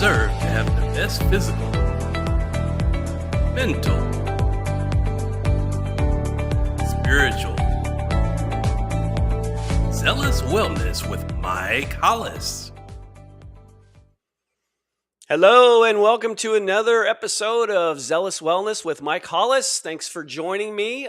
deserve to have the best physical, mental, spiritual. Zealous Wellness with Mike Hollis. Hello and welcome to another episode of Zealous Wellness with Mike Hollis. Thanks for joining me.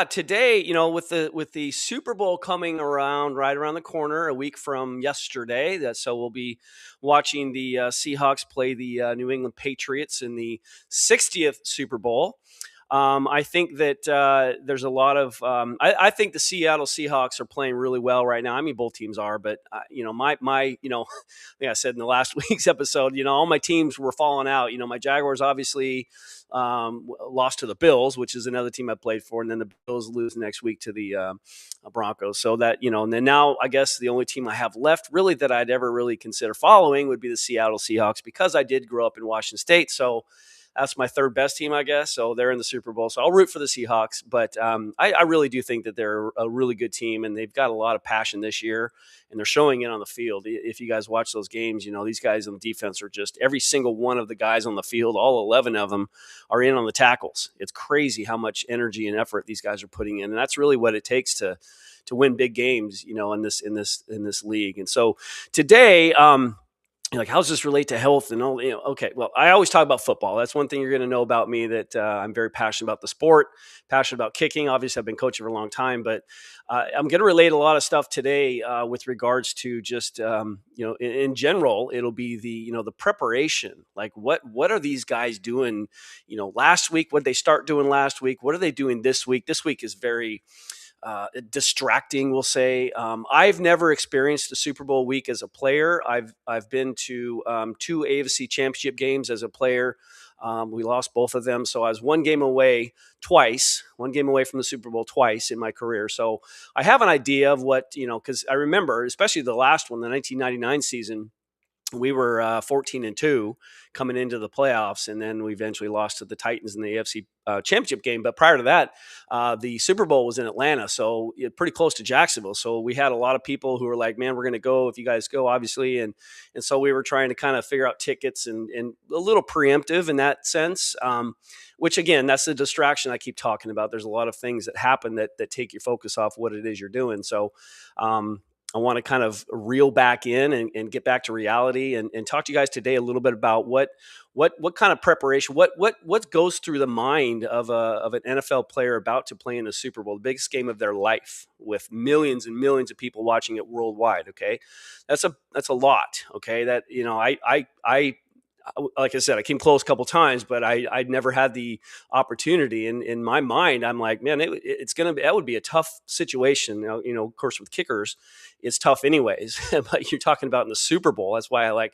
Today, with the Super Bowl coming right around the corner, a week from yesterday. So we'll be watching the Seahawks play the New England Patriots in the 60th Super Bowl. I think that there's a lot of I think the Seattle Seahawks are playing really well right now. I mean, both teams are, but I think I said in the last week's episode, all my teams were falling out. My Jaguars obviously lost to the Bills, which is another team I played for, and then the Bills lose next week to the Broncos. So that and then now I guess the only team I have left really that I'd ever really consider following would be the Seattle Seahawks, because I did grow up in Washington State. So that's my third best team, I guess. So they're in the Super Bowl. So I'll root for the Seahawks. But I really do think that they're a really good team, and they've got a lot of passion this year, and they're showing it on the field. If you guys watch those games, these guys on defense are just every single one of the guys on the field, all 11 of them are in on the tackles. It's crazy how much energy and effort these guys are putting in. And that's really what it takes to win big games, in this league. And so today, how does this relate to health and all? Okay, well, I always talk about football. That's one thing you're going to know about me, that I'm very passionate about the sport, passionate about kicking. Obviously, I've been coaching for a long time, but I'm going to relate a lot of stuff today with regards to just, in general, it'll be the preparation. Like, what are these guys doing, last week? What did they start doing last week? What are they doing this week? This week is very distracting, we'll say. I've never experienced a Super Bowl week as a player. I've been to two AFC Championship games as a player. We lost both of them, so I was one game away from the Super Bowl twice in my career. So I have an idea of what, because I remember, especially the last one, the 1999 season, we were 14-2 coming into the playoffs, and then we eventually lost to the Titans in the AFC Championship game. But prior to that, the Super Bowl was in Atlanta, so pretty close to Jacksonville. So we had a lot of people who were like, "Man, we're going to go if you guys go," obviously, and so we were trying to kind of figure out tickets and a little preemptive in that sense. Which again, that's the distraction I keep talking about. There's a lot of things that happen that take your focus off what it is you're doing. So I want to kind of reel back in and get back to reality and talk to you guys today a little bit about what kind of preparation, what goes through the mind of an NFL player about to play in the Super Bowl, the biggest game of their life, with millions and millions of people watching it worldwide. Okay, that's a lot. Okay, that I like I said, I came close a couple times, but I'd never had the opportunity. And in my mind, I'm like, man, that would be a tough situation. Of course, with kickers, it's tough anyways. But you're talking about in the Super Bowl. That's why I like,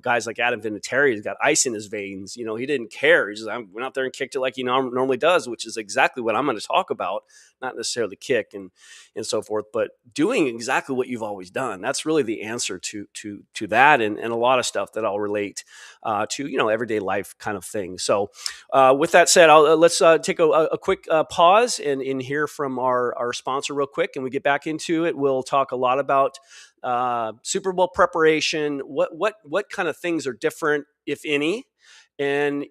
guys like Adam Vinatieri. He's got ice in his veins. He didn't care. He just went out there and kicked it like he normally does, which is exactly what I'm going to talk about. Not necessarily kick and so forth, but doing exactly what you've always done. That's really the answer to that, and a lot of stuff that I'll relate to everyday life kind of thing. So with that said, let's take a quick pause and hear from our sponsor real quick, and we get back into it. We'll talk a lot about Super Bowl preparation, what kind of things are different, if any, and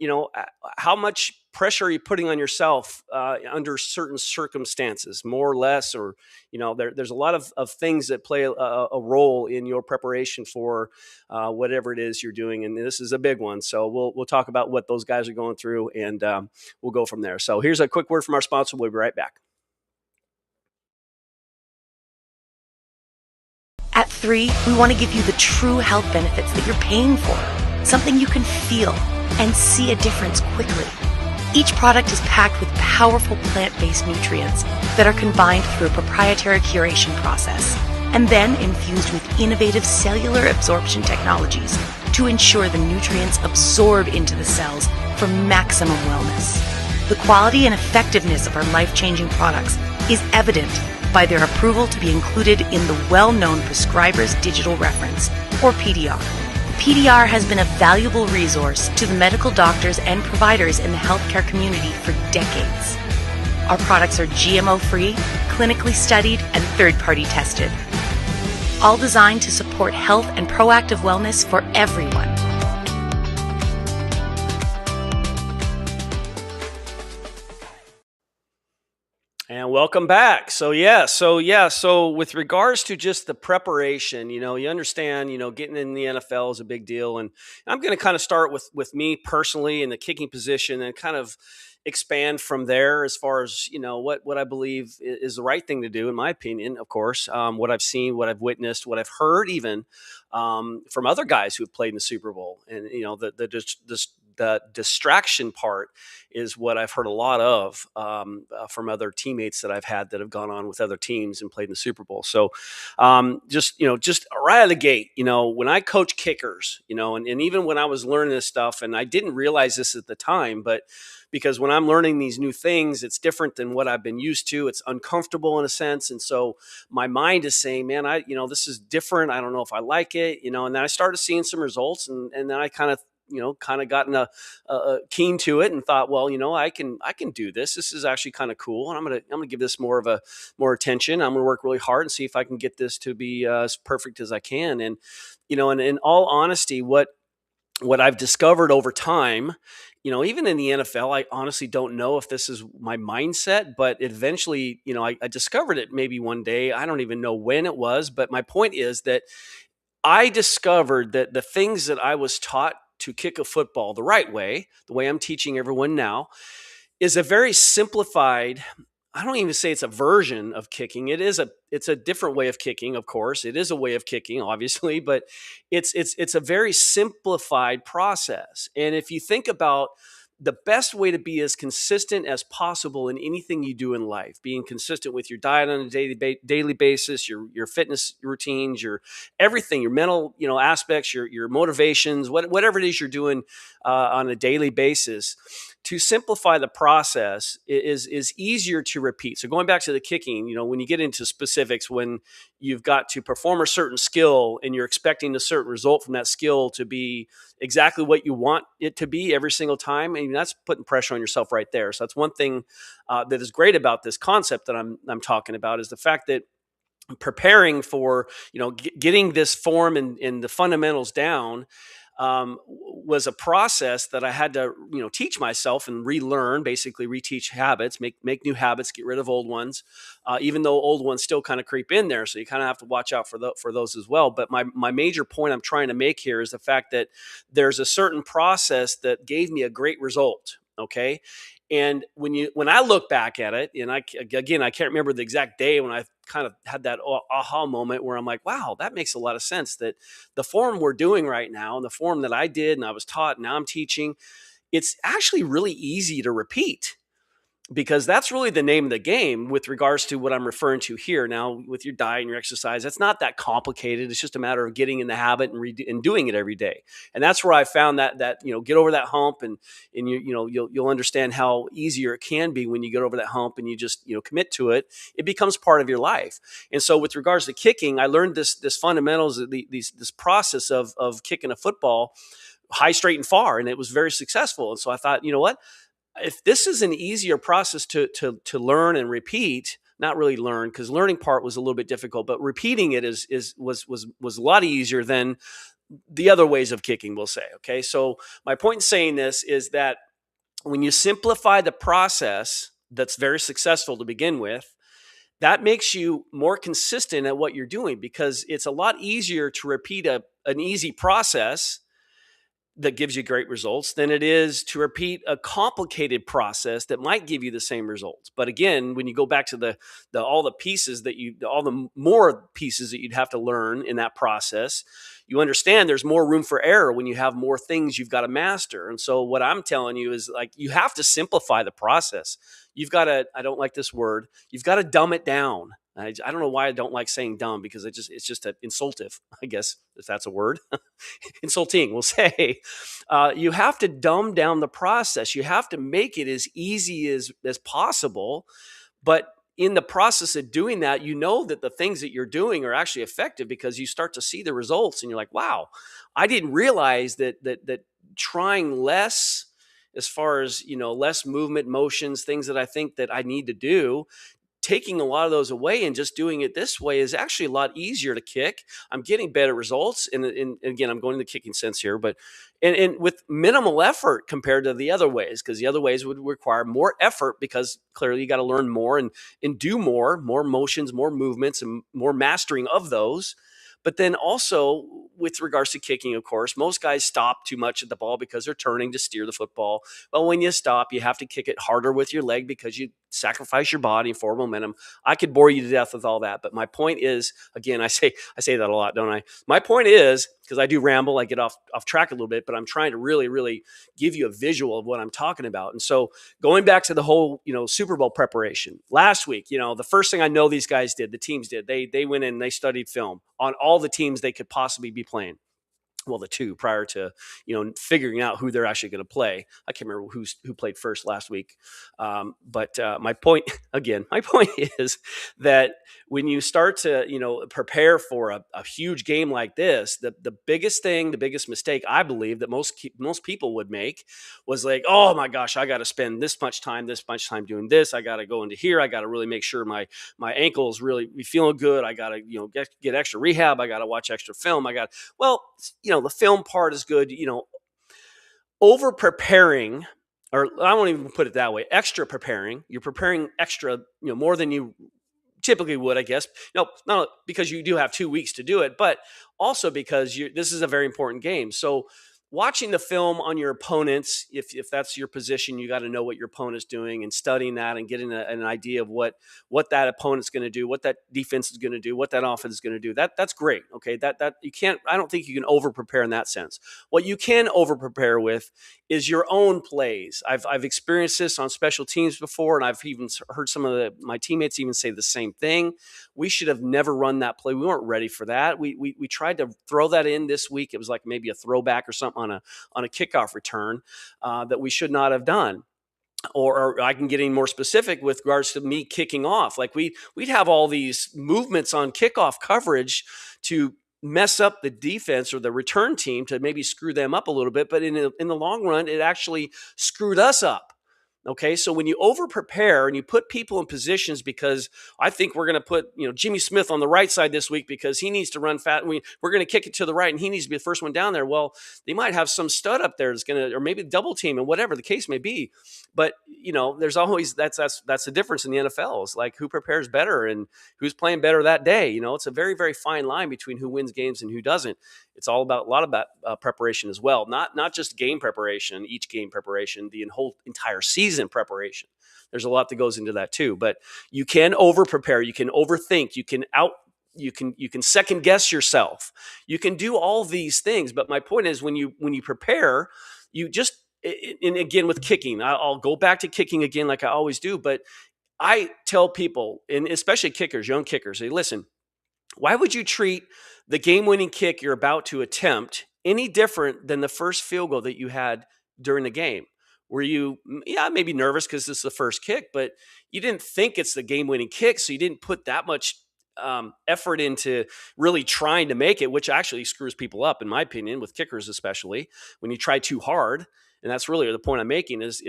how much pressure are you putting on yourself under certain circumstances, more or less, or there's a lot of things that play a role in your preparation for whatever it is you're doing, and this is a big one. So we'll talk about what those guys are going through, and we'll go from there. So here's a quick word from our sponsor. We'll be right back. At 3, we want to give you the true health benefits that you're paying for, something you can feel and see a difference quickly. Each product is packed with powerful plant-based nutrients that are combined through a proprietary curation process and then infused with innovative cellular absorption technologies to ensure the nutrients absorb into the cells for maximum wellness. The quality and effectiveness of our life-changing products is evident by their approval to be included in the well-known Prescriber's Digital Reference, or PDR. PDR has been a valuable resource to the medical doctors and providers in the healthcare community for decades. Our products are GMO-free, clinically studied, and third-party tested, all designed to support health and proactive wellness for everyone. Welcome back. So with regards to just the preparation, you understand, getting in the NFL is a big deal, and I'm going to kind of start with me personally in the kicking position, and kind of expand from there as far as what I believe is the right thing to do, in my opinion. Of course, what I've seen, what I've witnessed, what I've heard, even from other guys who have played in the Super Bowl, and the distraction part is what I've heard a lot of from other teammates that I've had that have gone on with other teams and played in the Super Bowl. So just right out of the gate, when I coach kickers, and even when I was learning this stuff, and I didn't realize this at the time, but because when I'm learning these new things, it's different than what I've been used to. It's uncomfortable in a sense. And so my mind is saying, man, this is different. I don't know if I like it, and then I started seeing some results, and then I kind of gotten a keen to it and thought, well, I can do this. This is actually kind of cool. And I'm going to give this more attention. I'm going to work really hard and see if I can get this to be as perfect as I can. And, and in all honesty, what I've discovered over time, even in the NFL, I honestly don't know if this is my mindset, but eventually, I discovered it maybe one day. I don't even know when it was, but my point is that I discovered that the things that I was taught to kick a football the right way, the way I'm teaching everyone now, is a very simplified, I don't even say it's a version of kicking. It's a different way of kicking, of course. It is a way of kicking, obviously, but it's a very simplified process. And if you think about the best way to be as consistent as possible in anything you do in life, being consistent with your diet on a daily basis, your fitness routines, your everything, your mental aspects, your motivations, whatever it is you're doing on a daily basis, to simplify the process is easier to repeat. So going back to the kicking, when you get into specifics, when you've got to perform a certain skill and you're expecting a certain result from that skill to be exactly what you want it to be every single time, and that's putting pressure on yourself right there. So that's one thing that is great about this concept that I'm talking about, is the fact that preparing for getting this form and the fundamentals down was a process that I had to teach myself and relearn, basically reteach habits, make new habits, get rid of old ones, even though old ones still kind of creep in there. So you kind of have to watch out for those as well. But my major point I'm trying to make here is the fact that there's a certain process that gave me a great result. Okay. And when I look back at it, and I can't remember the exact day when I kind of had that aha moment where I'm like, wow, that makes a lot of sense, that the form we're doing right now and the form that I did and I was taught, now I'm teaching, it's actually really easy to repeat, because that's really the name of the game with regards to what I'm referring to here. Now, with your diet and your exercise, that's not that complicated. It's just a matter of getting in the habit and doing it every day. And that's where I found that get over that hump, and you'll understand how easier it can be when you get over that hump and you just commit to it. It becomes part of your life. And so, with regards to kicking, I learned this fundamentals, this process of kicking a football high, straight, and far, and it was very successful. And so I thought, you know what? If this is an easier process to learn and repeat, not really learn, because learning part was a little bit difficult, but repeating it was a lot easier than the other ways of kicking, we'll say. Okay. So my point in saying this is that when you simplify the process that's very successful to begin with, that makes you more consistent at what you're doing, because it's a lot easier to repeat an easy process that gives you great results than it is to repeat a complicated process that might give you the same results. But again, when you go back to all the more pieces that you'd have to learn in that process, you understand there's more room for error when you have more things you've got to master. And so what I'm telling you is, like, you have to simplify the process. You've got to, I don't like this word, you've got to dumb it down. I don't know why I don't like saying dumb, because it's just insultive, I guess, if that's a word. Insulting, we'll say. You have to dumb down the process. You have to make it as easy as possible. But in the process of doing that, that the things that you're doing are actually effective, because you start to see the results and you're like, wow, I didn't realize that trying less, as far as, less movement, motions, things that I think that I need to do, taking a lot of those away and just doing it this way is actually a lot easier to kick. I'm getting better results. And again, I'm going in the kicking sense here, but and with minimal effort compared to the other ways, because the other ways would require more effort because clearly you got to learn more and do more motions, more movements, and more mastering of those. But then also with regards to kicking, of course, most guys stop too much at the ball because they're turning to steer the football. Well, when you stop, you have to kick it harder with your leg because you sacrifice your body and forward momentum. I could bore you to death with all that. But my point is, again, I say that a lot, don't I? My point is, because I do ramble, I get off track a little bit, but I'm trying to really, really give you a visual of what I'm talking about. And so going back to the whole, Super Bowl preparation last week, the first thing I know these guys did, the teams did, they went in and they studied film on all the teams they could possibly be playing. Well, the two prior to, figuring out who they're actually going to play. I can't remember who played first last week. But my point is that when you start to, prepare for a huge game like this, the biggest mistake I believe that most people would make was like, oh my gosh, I got to spend this much time doing this. I got to go into here. I got to really make sure my ankles really be feeling good. I got to, get extra rehab. I got to watch extra film. The film part is good, over preparing, or I won't even put it that way, extra preparing. You're preparing extra, more than you typically would, I guess. No, not because you do have 2 weeks to do it, but also because this is a very important game. So watching the film on your opponents, if that's your position, you got to know what your opponent's doing and studying that and getting an idea of what that opponent's going to do, what that defense is going to do, what that offense is going to do. That's great. Okay. That you can't, I don't think you can over prepare in that sense. What you can over prepare with is your own plays. I've experienced this on special teams before, and I've even heard some of my teammates even say the same thing. We should have never run that play. We weren't ready for that. We tried to throw that in this week. It was like maybe a throwback or something on a kickoff return that we should not have done. Or I can get any more specific with regards to me kicking off. Like we'd have all these movements on kickoff coverage to mess up the defense or the return team, to maybe screw them up a little bit. But in the long run, it actually screwed us up. Okay, so when you over prepare and you put people in positions, because I think we're going to put Jimmy Smith on the right side this week because he needs to run fat. We're going to kick it to the right and he needs to be the first one down there. Well, they might have some stud up there that's going to, or maybe double team and whatever the case may be. But there's always that's the difference in the NFL. It's like who prepares better and who's playing better that day. It's a very, very fine line between who wins games and who doesn't. It's all about a lot about preparation as well. Not just game preparation, each game preparation, the whole entire season preparation. There's a lot that goes into that too. But you can over prepare, you can overthink, you can second guess yourself. You can do all these things. But my point is, when you prepare, you just, and again with kicking, I'll go back to kicking again like I always do. But I tell people, and especially kickers, young kickers, say, listen, why would you treat the game-winning kick you're about to attempt any different than the first field goal that you had during the game? Were you, maybe nervous because this is the first kick, but you didn't think it's the game-winning kick, so you didn't put that much effort into really trying to make it, which actually screws people up, in my opinion, with kickers especially, when you try too hard. And that's really the point I'm making is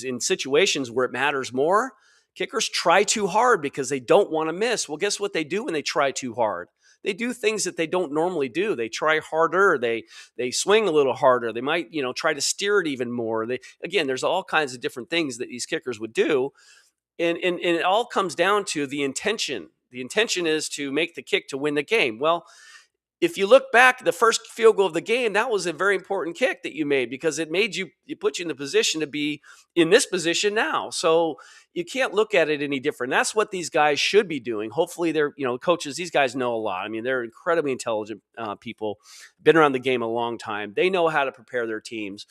in situations where it matters more, kickers try too hard because they don't want to miss. Well, guess what they do when they try too hard? They do things that they don't normally do. They try harder. They swing a little harder. They might, try to steer it even more. There's all kinds of different things that these kickers would do. And it all comes down to the intention. The intention is to make the kick to win the game. Well, if you look back, the first field goal of the game, that was a very important kick that you made because it put you in the position to be in this position now. So you can't look at it any different. That's what these guys should be doing. Hopefully they're, coaches, these guys know a lot. I mean, they're incredibly intelligent people, been around the game a long time. They know how to prepare their teams.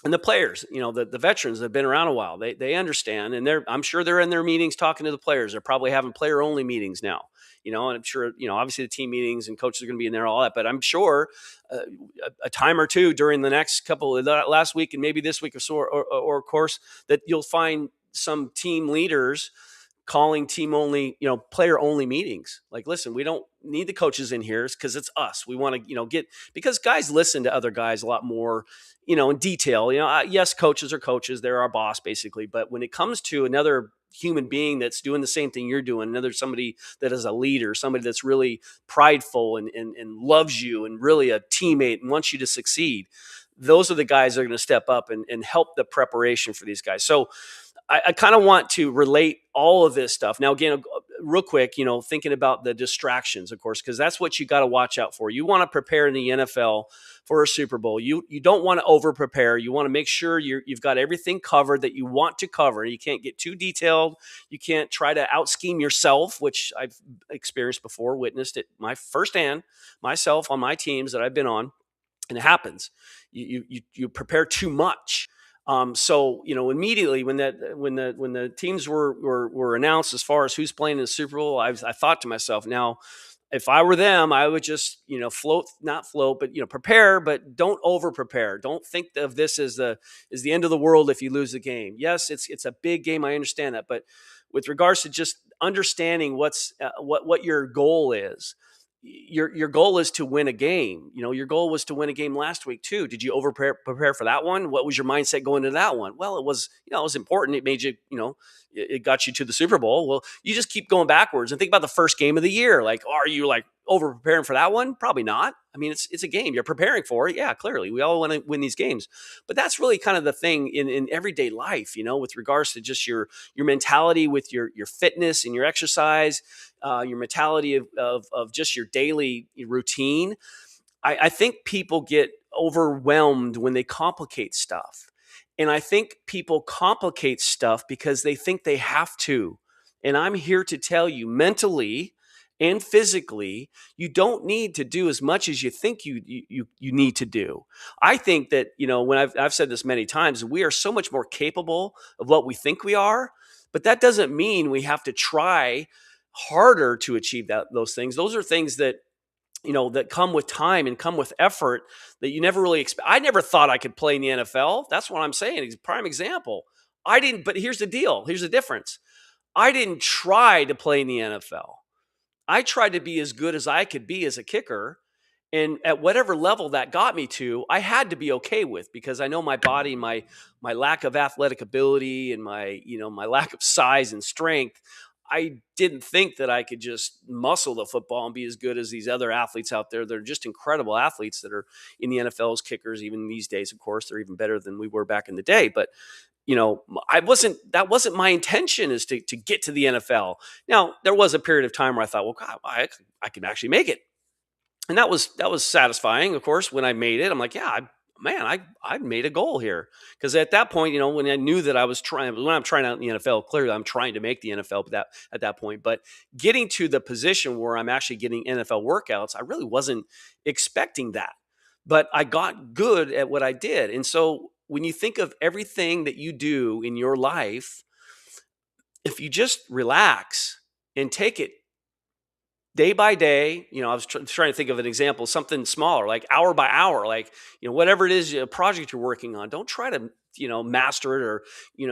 And the players, the veterans that have been around a while, they understand. And I'm sure they're in their meetings talking to the players. They're probably having player only meetings now. And I'm sure, obviously the team meetings and coaches are going to be in there, all that. But I'm sure a time or two during the next couple of last week and maybe this week or of course, that you'll find some team leaders calling team only, player only meetings. Like, listen, we don't need the coaches in here because it's us. We want to, because guys listen to other guys a lot more, in detail. Yes, coaches are coaches. They're our boss basically. But when it comes to another human being that's doing the same thing you're doing, another somebody that is a leader, somebody that's really prideful and loves you and really a teammate and wants you to succeed, those are the guys that are going to step up and help the preparation for these guys. So I kind of want to relate all of this stuff. Now, again, real quick, thinking about the distractions, of course, because that's what you got to watch out for. You want to prepare in the NFL for a Super Bowl. You don't want to over prepare. You want to make sure you've got everything covered that you want to cover. You can't get too detailed. You can't try to out scheme yourself, which I've experienced before, witnessed it firsthand myself on my teams that I've been on, and it happens. You prepare too much. So immediately when the teams were announced as far as who's playing in the Super Bowl, I thought to myself, now if I were them, I would just not float, but prepare, but don't over prepare. Don't think of this as the end of the world if you lose the game. Yes, it's a big game. I understand that, but with regards to just understanding what your goal is. Your goal is to win a game. Your goal was to win a game last week too. Did you prepare for that one? What was your mindset going into that one? Well, it was important. It made you, it got you to the Super Bowl. Well, you just keep going backwards and think about the first game of the year. Like, are you like over preparing for that one? Probably not. I mean, it's a game you're preparing for it. Yeah, clearly we all want to win these games, but that's really kind of the thing in everyday life, with regards to just your mentality with your fitness and your exercise, your mentality of just your daily routine. I think people get overwhelmed when they complicate stuff. And I think people complicate stuff because they think they have to. And I'm here to tell you, mentally and physically, you don't need to do as much as you think you need to do. I think that, when I've said this many times, we are so much more capable of what we think we are, but that doesn't mean we have to try harder to achieve those things. Those are things that that come with time and come with effort that you never really expect. I never thought I could play in the NFL. That's what I'm saying. It's a prime example. I didn't, but here's the deal. Here's the difference. I didn't try to play in the NFL. I tried to be as good as I could be as a kicker. And at whatever level that got me to, I had to be okay with, because I know my body, my lack of athletic ability and my lack of size and strength. I didn't think that I could just muscle the football and be as good as these other athletes out there. They're just incredible athletes that are in the NFL as kickers. Even these days, of course, they're even better than we were back in the day. But that wasn't my intention, is to get to the NFL. Now, there was a period of time where I thought, well, God, I can actually make it. And that was satisfying, of course, when I made it. I'm like, yeah, I made a goal here. Because at that point, when I knew that when I'm trying out in the NFL, clearly I'm trying to make the NFL at that point. But getting to the position where I'm actually getting NFL workouts, I really wasn't expecting that. But I got good at what I did. And so when you think of everything that you do in your life, if you just relax and take it day by day, I was trying to think of an example, something smaller, like hour by hour, like, whatever it is, a project you're working on, don't try to, master it, or, you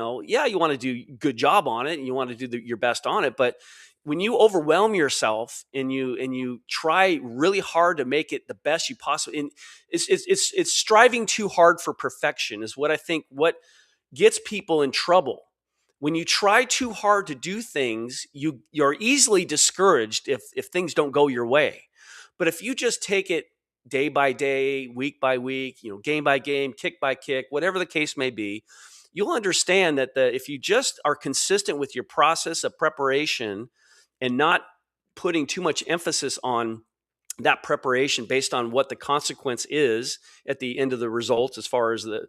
want to do a good job on it and you want to do your best on it. But when you overwhelm yourself and you try really hard to make it the best you possibly, and it's striving too hard for perfection is what I think what gets people in trouble. When you try too hard to do things, you're easily discouraged if things don't go your way. But if you just take it day by day, week by week, game by game, kick by kick, whatever the case may be, you'll understand that if you just are consistent with your process of preparation and not putting too much emphasis on that preparation based on what the consequence is at the end of the results, as far as the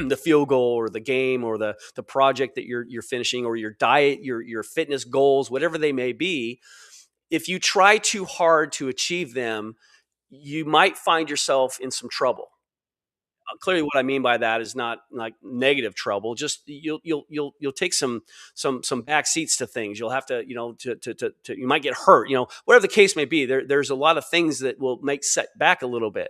the field goal or the game or the project that you're finishing, or your diet, your fitness goals, whatever they may be, if you try too hard to achieve them, you might find yourself in some trouble. Clearly, what I mean by that is not like negative trouble. Just you'll take some back seats to things. You'll have to you might get hurt. Whatever the case may be. There's a lot of things that will make set back a little bit.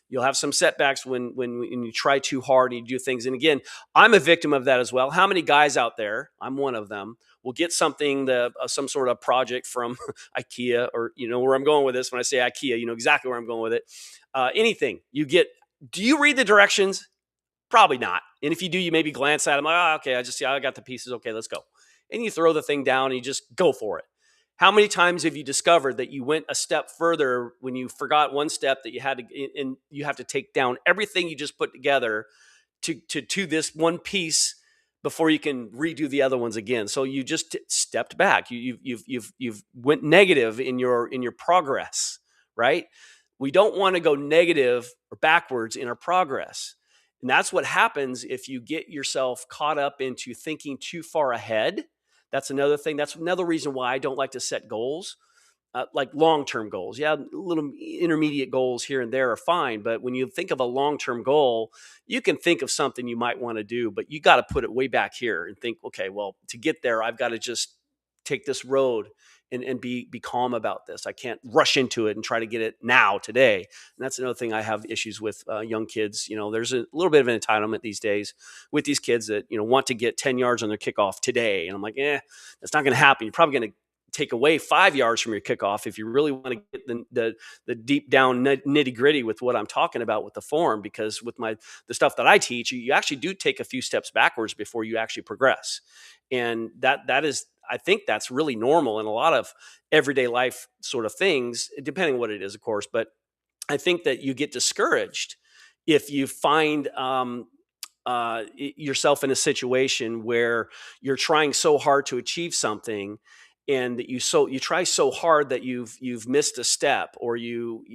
You'll have some setbacks when you try too hard and you do things. And again, I'm a victim of that as well. How many guys out there? I'm one of them. we'll get something, some sort of project from IKEA, or you know where I'm going with this. When I say IKEA, you know exactly where I'm going with it. Anything you get, do you read the directions? Probably not. And if you do, you maybe glance at them like, oh, okay, I got the pieces. Okay, let's go. And you throw the thing down and you just go for it. How many times have you discovered that you went a step further when you forgot one step that you had to, and you have to take down everything you just put together to this one piece before you can redo the other ones again? So you just stepped back. You've went negative in your progress, right? We don't want to go negative or backwards in our progress. And that's what happens if you get yourself caught up into thinking too far ahead. That's another thing. That's another reason why I don't like to set goals, like long-term goals. Yeah, little intermediate goals here and there are fine. But when you think of a long-term goal, you can think of something you might want to do, but you got to put it way back here and think, okay, well, to get there, I've got to just take this road and be calm about this. I can't rush into it and try to get it now today. And that's another thing I have issues with young kids. You know, there's a little bit of an entitlement these days with these kids that, you know, want to get 10 yards on their kickoff today. And I'm like, that's not going to happen. You're probably going to take away 5 yards from your kickoff if you really want to get the deep down nitty gritty with what I'm talking about with the form. Because with the stuff that I teach, you actually do take a few steps backwards before you actually progress. And that is, I think that's really normal in a lot of everyday life sort of things, depending on what it is, of course. But I think that you get discouraged if you find yourself in a situation where you're trying so hard to achieve something, and that you try so hard that you've missed a step, or you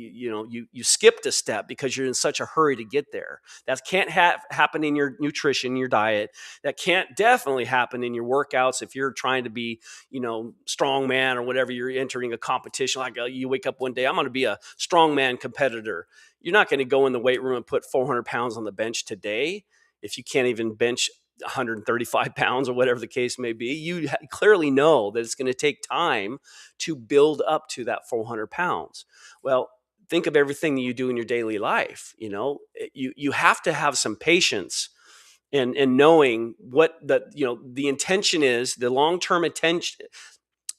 skipped a step because you're in such a hurry to get there. That can't happen in your nutrition, your diet. That can't definitely happen in your workouts if you're trying to be, strong man or whatever. You're entering a competition, like you wake up one day, I'm going to be a strongman competitor. You're not going to go in the weight room and put 400 pounds on the bench today if you can't even bench 135 pounds or whatever the case may be. You clearly know that it's going to take time to build up to that 400 pounds. Well, think of everything that you do in your daily life. You have to have some patience and knowing what the intention is, the long-term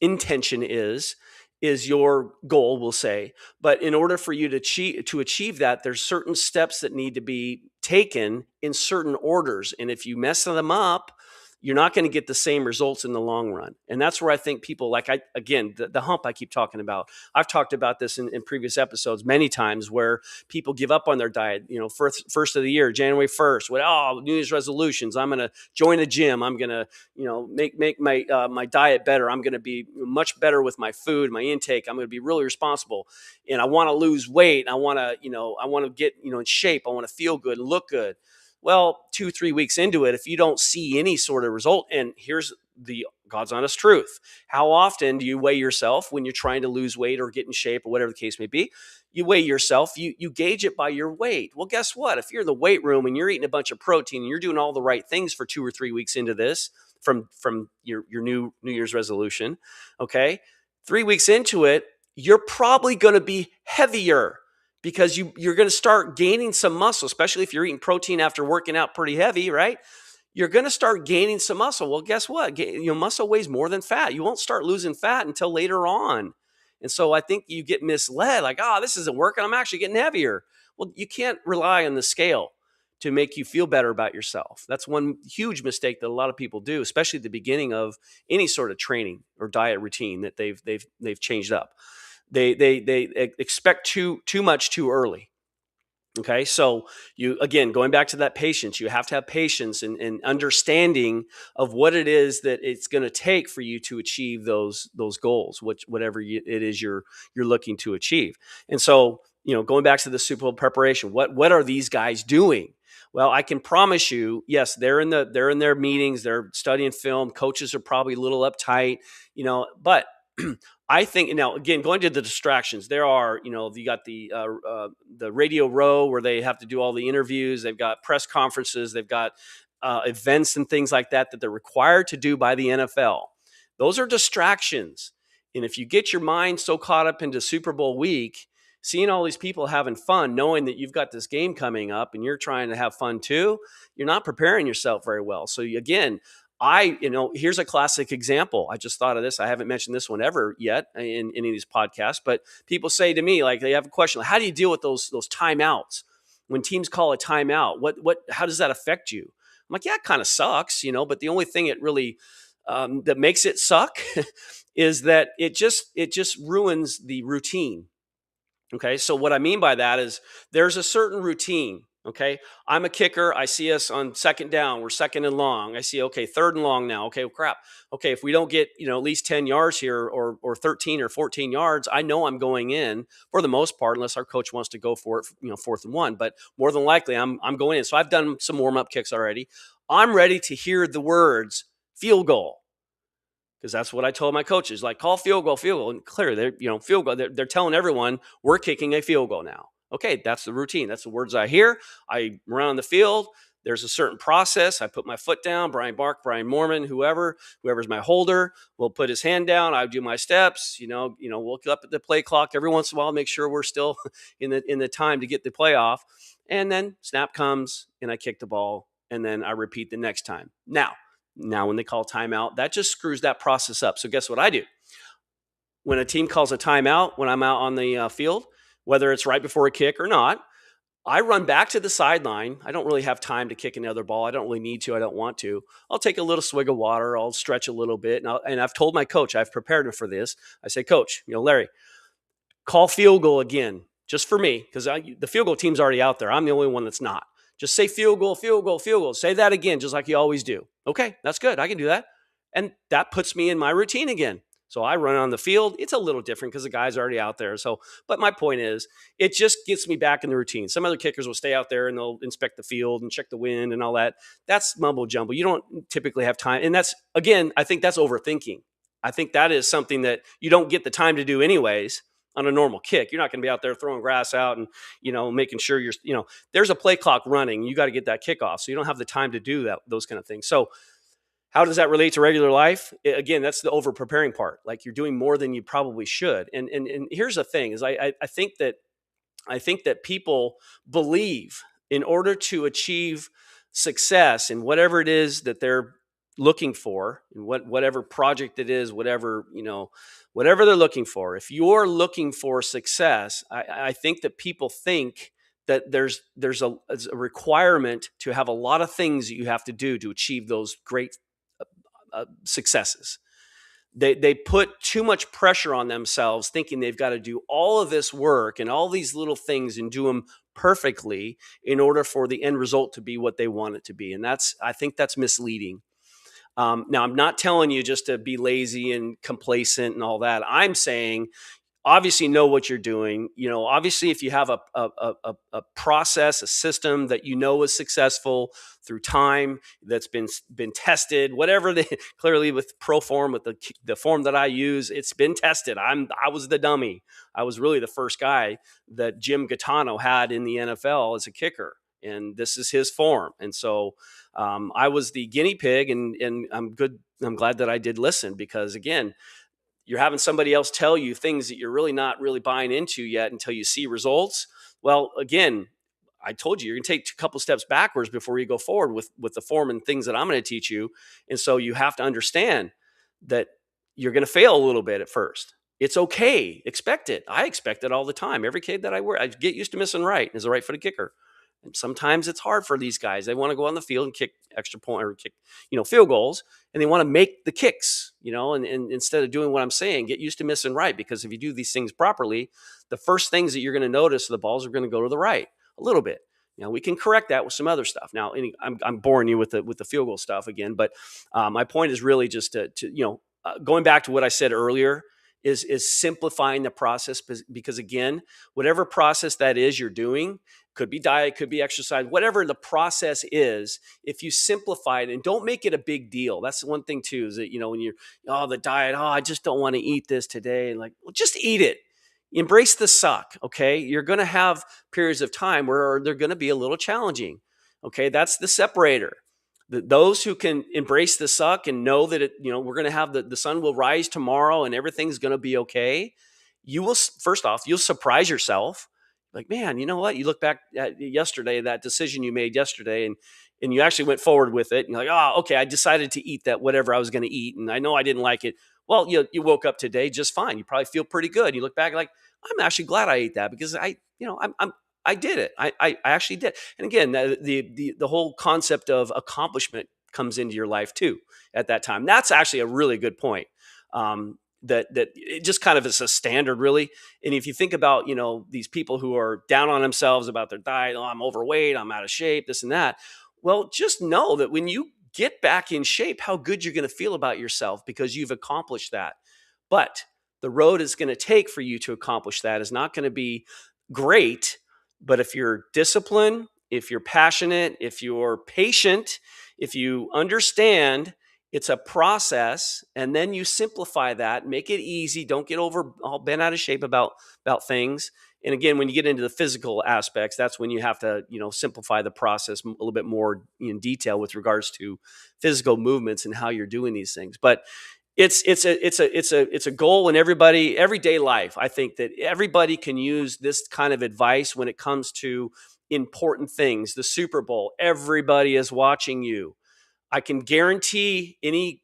intention is your goal, we'll say. But in order for you to achieve that, there's certain steps that need to be taken in certain orders. And if you mess them up, you're not going to get the same results in the long run. And that's where I think people, like the hump I keep talking about. I've talked about this in previous episodes many times, where people give up on their diet. First of the year, January 1st, New Year's resolutions. I'm going to join the gym. I'm going to, make my diet better. I'm going to be much better with my food, my intake. I'm going to be really responsible. And I want to lose weight. I want to get, in shape. I want to feel good and look good. Well, 2-3 weeks into it, if you don't see any sort of result, and here's the God's honest truth. How often do you weigh yourself when you're trying to lose weight or get in shape or whatever the case may be? You weigh yourself, you gauge it by your weight. Well, guess what? If you're in the weight room and you're eating a bunch of protein and you're doing all the right things for 2 or 3 weeks into this from your New Year's resolution, okay, 3 weeks into it, you're probably going to be heavier, because you're going to start gaining some muscle, especially if you're eating protein after working out pretty heavy, right? You're going to start gaining some muscle. Well, guess what? Muscle weighs more than fat. You won't start losing fat until later on. And so I think you get misled, like, this isn't working. I'm actually getting heavier. Well, you can't rely on the scale to make you feel better about yourself. That's one huge mistake that a lot of people do, especially at the beginning of any sort of training or diet routine that they've changed up. They expect too much too early. Okay, so going back to that patience, you have to have patience and understanding of what it is that it's going to take for you to achieve those goals, whatever it is you're looking to achieve. And so, going back to the Super Bowl preparation, what are these guys doing? Well, I can promise you, yes, they're in their meetings, they're studying film. Coaches are probably a little uptight, but I think now, again, going to the distractions, there are, you got the Radio Row where they have to do all the interviews. They've got press conferences. They've got events and things like that they're required to do by the NFL. Those are distractions. And if you get your mind so caught up into Super Bowl week, seeing all these people having fun, knowing that you've got this game coming up and you're trying to have fun too, you're not preparing yourself very well. So again, Here's a classic example. I just thought of this. I haven't mentioned this one ever yet in any of these podcasts, but people say to me, like, they have a question, like, how do you deal with those timeouts? When teams call a timeout, how does that affect you? I'm like, yeah, it kind of sucks, but the only thing it really that makes it suck is that it just ruins the routine. Okay, so what I mean by that is there's a certain routine. Okay, I'm a kicker. I see us on second down. We're second and long. I see, okay, third and long now. Okay, well, crap. Okay, if we don't get at least 10 yards here or 13 or 14 yards, I know I'm going in for the most part, unless our coach wants to go for it, fourth and one. But more than likely, I'm going in. So I've done some warm up kicks already. I'm ready to hear the words field goal, because that's what I told my coaches, like, call field goal. And clearly, they're, field goal. They're telling everyone we're kicking a field goal now. Okay, that's the routine. That's the words I hear. I run on the field. There's a certain process. I put my foot down. Brian Bark, Brian Mormon, whoever's my holder will put his hand down. I do my steps. We'll look up at the play clock every once in a while, make sure we're still in the time to get the play off. And then snap comes, and I kick the ball, and then I repeat the next time. Now, when they call timeout, that just screws that process up. So guess what I do? When a team calls a timeout, when I'm out on the field, whether it's right before a kick or not, I run back to the sideline. I don't really have time to kick another ball. I don't really need to. I don't want to. I'll take a little swig of water. I'll stretch a little bit. And I've told my coach, I've prepared him for this. I say, Coach, Larry, call field goal again, just for me, because the field goal team's already out there. I'm the only one that's not. Just say field goal, field goal, field goal. Say that again, just like you always do. Okay, that's good. I can do that. And that puts me in my routine again. So I run on the field. It's a little different because the guy's already out there. But my point is, it just gets me back in the routine. Some other kickers will stay out there and they'll inspect the field and check the wind and all that. That's mumbo jumbo. You don't typically have time. And that's, again, I think that's overthinking. I think that is something that you don't get the time to do anyways. On a normal kick, you're not going to be out there throwing grass out and, making sure there's a play clock running. You got to get that kickoff. So you don't have the time to do those kind of things. So how does that relate to regular life? Again, that's the over preparing part. Like, you're doing more than you probably should. And here's the thing is I think that people believe in order to achieve success in whatever it is that they're looking for, and whatever project it is, whatever they're looking for. If you're looking for success, I think that people think that there's a requirement to have a lot of things that you have to do to achieve those great successes. They put too much pressure on themselves, thinking they've got to do all of this work and all these little things and do them perfectly in order for the end result to be what they want it to be. And I think that's misleading. Now, I'm not telling you just to be lazy and complacent and all that. I'm saying, obviously, know what you're doing. Obviously, if you have a process, a system that is successful through time, that's been tested, whatever. Clearly, with ProForm, with the form that I use, it's been tested. I was the dummy. I was really the first guy that Jim Gaetano had in the NFL as a kicker. And this is his form. And so I was the guinea pig, and I'm good. I'm glad that I did listen, because, again, you're having somebody else tell you things that you're really not really buying into yet until you see results. Well, again, I told you, you're going to take a couple steps backwards before you go forward with the form and things that I'm going to teach you. And so you have to understand that you're going to fail a little bit at first. It's okay. Expect it. I expect it all the time. Every kid that I work, I get used to missing right as a right-footed kicker. And sometimes it's hard for these guys. They want to go on the field and kick extra point or kick, field goals, and they want to make the kicks, and instead of doing what I'm saying, get used to missing right. Because if you do these things properly, the first things that you're going to notice, the balls are going to go to the right a little bit. We can correct that with some other stuff. Now, I'm boring you with the field goal stuff again, but my point is really just to going back to what I said earlier, is simplifying the process, because, again, whatever process that is you're doing, could be diet, could be exercise, whatever the process is, if you simplify it and don't make it a big deal. That's one thing too, is that, when you're, the diet, I just don't want to eat this today. Like, well, just eat it. Embrace the suck. Okay. You're going to have periods of time where they're going to be a little challenging. Okay. That's the separator. Those who can embrace the suck and know that we're going to have the sun will rise tomorrow and everything's going to be okay. First off, you'll surprise yourself. Like, man, you know what? You look back at yesterday, that decision you made yesterday, and and you actually went forward with it. And you're like, oh, okay, I decided to eat that whatever I was going to eat, and I know I didn't like it. Well, you woke up today just fine. You probably feel pretty good. You look back like, I'm actually glad I ate that because I did it. I actually did. And again, the whole concept of accomplishment comes into your life too at that time. That's actually a really good point. That it just kind of is a standard, really. And if you think about, these people who are down on themselves about their diet, oh, I'm overweight, I'm out of shape, this and that. Well, just know that when you get back in shape, how good you're going to feel about yourself because you've accomplished that. But the road it's going to take for you to accomplish that is not going to be great. But if you're disciplined, if you're passionate, if you're patient, if you understand it's a process, and then you simplify that, make it easy, don't get all bent out of shape about things. And again, when you get into the physical aspects, that's when you have to, simplify the process a little bit more in detail with regards to physical movements and how you're doing these things. But it's a goal in everyday life. I think that everybody can use this kind of advice when it comes to important things. The Super Bowl, everybody is watching you. I can guarantee any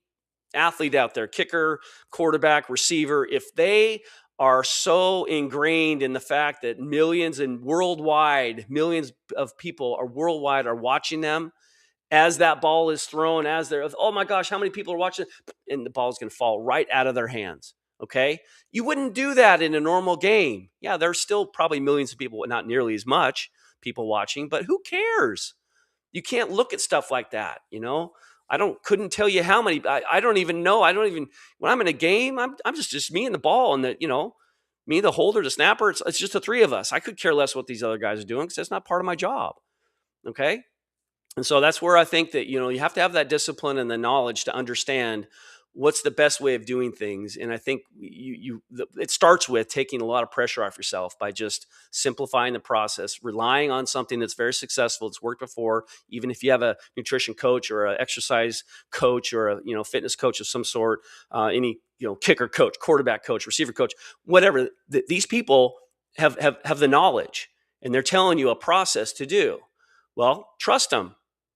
athlete out there, kicker, quarterback, receiver, if they are so ingrained in the fact that millions of people are worldwide are watching them, as that ball is thrown, as they're, oh my gosh, how many people are watching? And the ball's going to fall right out of their hands. Okay. You wouldn't do that in a normal game. Yeah, there's still probably millions of people, not nearly as much people watching, but who cares? You can't look at stuff like that. Couldn't tell you how many. I don't even know. When I'm in a game, I'm just me and the ball, and me, the holder, the snapper. It's just the three of us. I could care less what these other guys are doing because that's not part of my job. Okay. And so that's where I think that, you have to have that discipline and the knowledge to understand what's the best way of doing things. And I think it starts with taking a lot of pressure off yourself by just simplifying the process, relying on something that's very successful, it's worked before. Even if you have a nutrition coach or an exercise coach or a, fitness coach of some sort, any, kicker coach, quarterback coach, receiver coach, whatever, these people have the knowledge and they're telling you a process to do. Well, trust them.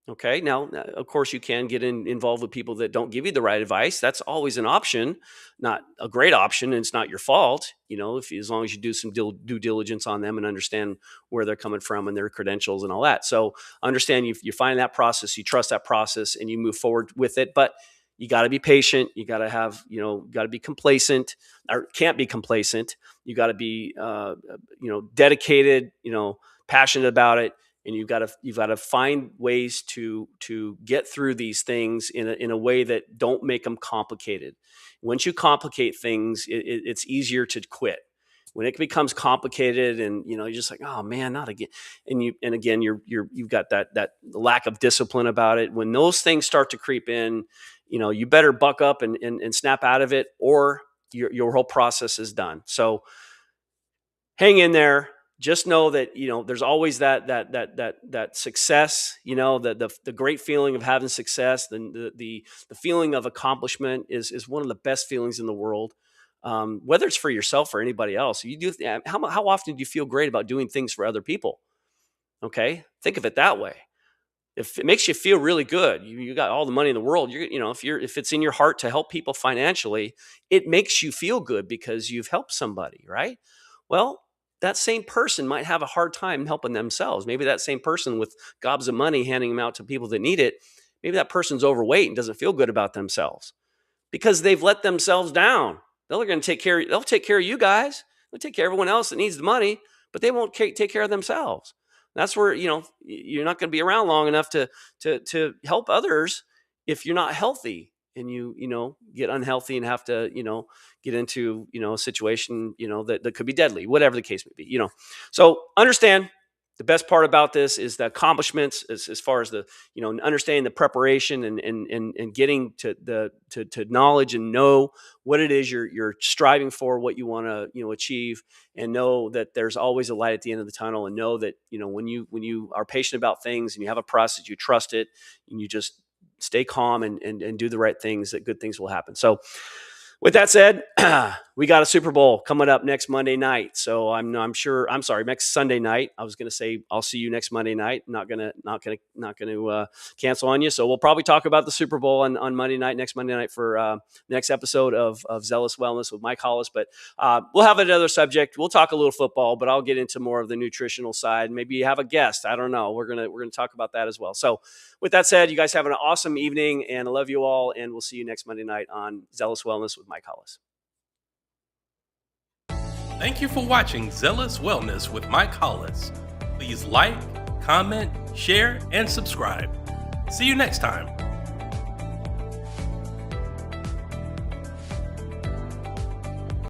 Okay. Now, of course, you can get involved with people that don't give you the right advice. That's always an option, not a great option, and it's not your fault. As long as you do some due diligence on them and understand where they're coming from and their credentials and all that. So understand you find that process, you trust that process, and you move forward with it. But you got to be patient. You got to have, got to be complacent, or can't be complacent. You got to be, dedicated, passionate about it. And you've got to find ways to get through these things in a way that don't make them complicated. Once you complicate things, it's easier to quit. When it becomes complicated, and you're just like, oh man, not again. And again, you've got that lack of discipline about it. When those things start to creep in, you better buck up and snap out of it, or your whole process is done. So hang in there. Just know that, there's always that success, the great feeling of having success, the feeling of accomplishment is one of the best feelings in the world. Whether it's for yourself or anybody else, how often do you feel great about doing things for other people? Okay. Think of it that way. If it makes you feel really good, you got all the money in the world, if it's in your heart to help people financially, it makes you feel good because you've helped somebody, right? Well, that same person might have a hard time helping themselves. Maybe that same person with gobs of money handing them out to people that need it, maybe that person's overweight and doesn't feel good about themselves because they've let themselves down. They'll take care of you guys. They'll take care of everyone else that needs the money, but they won't take care of themselves. That's where, you're not going to be around long enough to help others if you're not healthy and you get unhealthy and have to, get into, a situation, that could be deadly, whatever the case may be, So understand the best part about this is the accomplishments as far as the, understanding the preparation and getting to knowledge and know what it is you're striving for, what you want to, achieve, and know that there's always a light at the end of the tunnel, and know that, when you are patient about things and you have a process, you trust it, and you just stay calm and do the right things, that good things will happen. So With that said, we got a Super Bowl coming up next Monday night. So I'm sure. I'm sorry, next Sunday night. I was going to say I'll see you next Monday night. Not gonna cancel on you. So we'll probably talk about the Super Bowl on Monday night, next Monday night for next episode of Zealous Wellness with Mike Hollis. But we'll have another subject. We'll talk a little football, but I'll get into more of the nutritional side. Maybe have a guest. I don't know. We're gonna talk about that as well. So with that said, you guys have an awesome evening, and I love you all. And we'll see you next Monday night on Zealous Wellness with Mike Hollis. Thank you for watching Zealous Wellness with Mike Hollis. Please like, comment, share, and subscribe. See you next time.